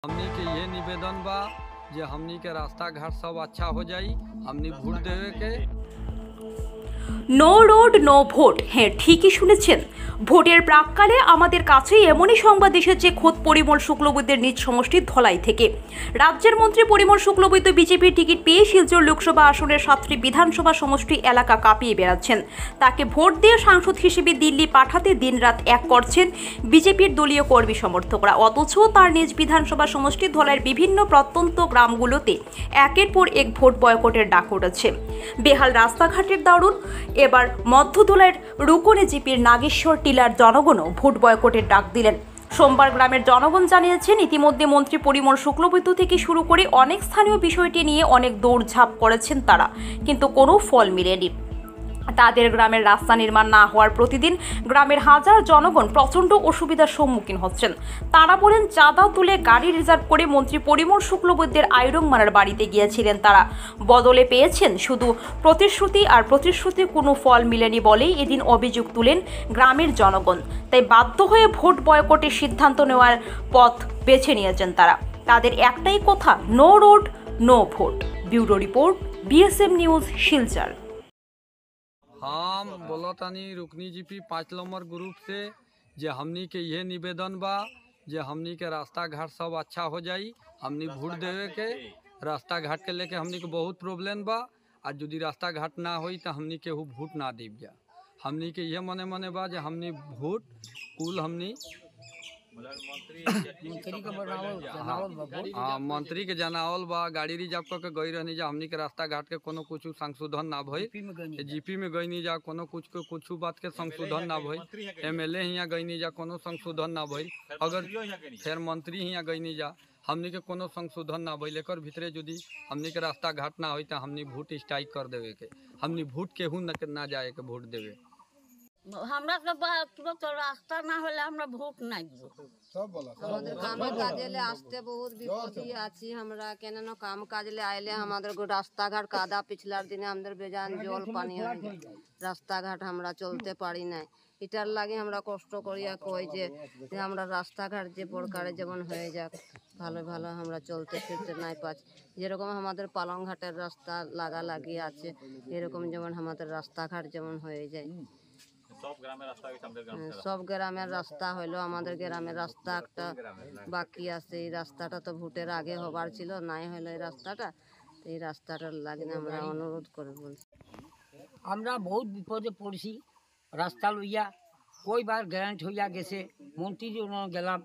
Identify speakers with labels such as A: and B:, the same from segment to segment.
A: हमनी के ये निवेदन बा जे हमनी के रास्ता घाट सब अच्छा हो जाई, हमनी भोट देवे के।
B: No road no vote. হ্যাঁ, ঠিকই শুনেছেন। ভোটের প্রাককালে আমাদের কাছে এমনই সংবাদ এসেছে খোদ পরিমল শুক্লবৈদ্যের নিজ সমষ্টি ধলাই থেকে। রাজ্যের মন্ত্রী পরিমল শুক্লবৈদ্য বিজেপির টিকিট পেয়ে শিলচর লোকসভা আসনের 7টি বিধানসভা সমষ্টি এলাকা কাঁপিয়ে বেড়াচ্ছেন। তাকে ভোট দিয়ে সাংসদ হিসেবে দিল্লি পাঠাতে দিনরাত এক করছেন বিজেপির দলীয় কর্মী সমর্থকরা। অথচ তার নিজ বিধানসভা সমষ্টি ধলাইয়ের বিভিন্ন প্রত্যন্ত গ্রামগুলোতে একের পর এক ভোট বয়কটের ডাক উঠেছে। বেহাল রাস্তাঘাটের দারুণ এবার মধ্যধলাইয়ের রুকনে জিপির নাগেশ্বর টিলার জনগণও ভোট বয়কটের ডাক দিলেন। সোমবার গ্রামের জনগণ জানিয়েছেন ইতিমধ্যে মন্ত্রী পরিমল শুক্লবৈদ্য থেকে শুরু করে অনেক স্থানীয় বিষয়টি নিয়ে অনেক দৌড়ঝাঁপ করেছেন তারা, কিন্তু কোনো ফল মেলেনি। তাদের গ্রামের রাস্তা নির্মাণ না হওয়ার প্রতিদিন গ্রামের হাজার জনগণ প্রচণ্ড অসুবিধার সম্মুখীন হচ্ছেন। তারা বলেন চাঁদা তুলে গাড়ি রিজার্ভ করে মন্ত্রী পরিমল শুক্লবৈদ্যের আইরংমারার বাড়িতে গিয়েছিলেন তারা, বদলে পেয়েছেন শুধু প্রতিশ্রুতি, আর প্রতিশ্রুতির কোনো ফল মিলেনি বলেই এদিন অভিযোগ তুলেন গ্রামের জনগণ। তাই বাধ্য হয়ে ভোট বয়কটের সিদ্ধান্ত নেওয়ার পথ বেছে নিয়েছেন তারা। তাদের একটাই কথা, no road no vote. Bureau report BSM news Silchar.
A: हम बोलतानी रुकनी जीपी 5 नंबर ग्रुप से जे हमनी के ये निवेदन बा जे हमनी के रास्ता घाट सब अच्छा हो जाई, हमनी भोट देवे के। रास्ता घाट के लेके हमनी के बहुत प्रॉब्लम बा, और यदि रास्ता घाट ना होई तो हमनी के भोट ना देव जा। हमनी के ये मने मने बा जे हमनी भोट कुल हमनी मंत्री के जनावल बा, गाड़ी रिजर्व करके गई रहनी जा। हमनी के रास्ता घाट के कोनो कुछ संशोधन ना भई, जीपी में गईनी जा, कोनो कुछ बात के संशोधन ना भई। MLA हियाँ गईनी जा, कोनो संशोधन ना भई। अगर फिर मंत्री हियाँ गईनी जा, हमनी के कोनो संशोधन ना भई। एकर भीतरे यदि हमनी के रास्ता घाट ना होई तो हमनी भोट स्ट्राइक कर देवे के। हमनी भोट केहू ना जाए के भोट देवे।
C: हमरा तुरंत रास्ता ना হলে আমরা ভোট নাই দিব।
D: আমাদের কামে কাজে আসতে বহুত বিপত্তি আছি আমরা, কেন কাম কাজে আইলে আমাদের রাস্তাঘাট কাদা, পিছলার দিনে আমাদের বেজান জল পানি হয়ে যায়, রাস্তাঘাট আমরা চলতে পারি না। এটার লাগে আমরা কষ্ট করিয়া কই যে আমরা রাস্তাঘাট যে প্রকারে যেমন হয়ে যাক, ভালো ভালো আমরা চলতে ফিরতে নাই পাচ্ছি। যেরকম আমাদের পালংঘাটের রাস্তা লাগি আছে, এরকম যেমন আমাদের রাস্তাঘাট যেমন হয়ে যায়। সব গ্রামের রাস্তা হইলো, আমাদের গ্রামের রাস্তা একটা বাকি আছে। এই রাস্তাটা তো ভোটের আগে হবার ছিল, নাই হইলো এই রাস্তাটা। এই রাস্তাটার লাগে আমরা অনুরোধ করে বলছি।
E: আমরা বহুত বিপদে পড়ছি রাস্তা লইয়া। কইবার গ্যারান্ট হইয়া গেছে, মন্ত্রী গেলাম,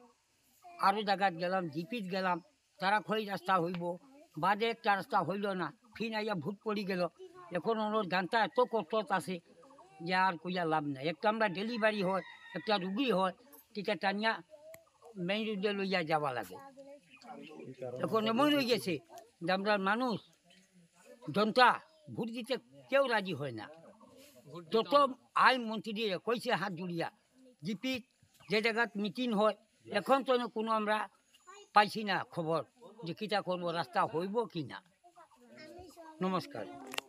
E: আরও জায়গাত গেলাম, জিপিত গেলাম, তারা কই রাস্তা হইব, বাদে একটা রাস্তা হইল না। ফিন আইয়া ভোট পড়ি গেল। এখন ওনার গানটা এত কষ্ট আছে যে আর কইয়া লাভ নাই। একটা আমরা ডেলিভারি হয়, একটা রুগী হয়, টিকা টানিয়া মেইন রোডে লইয়া যাওয়া লাগে। এখন এমন হয়ে গেছে যে আমরা মানুষ জনতা ভোট দিতে কেউ রাজি হয় না। যত আইন মন্ত্রী কইছে হাত জুড়িয়া, জিপি যে জায়গাত মিটিং হয়, এখন তো কোনো আমরা পাইছি না খবর যে কিটা করবো, রাস্তা হইব কি না। নমস্কার।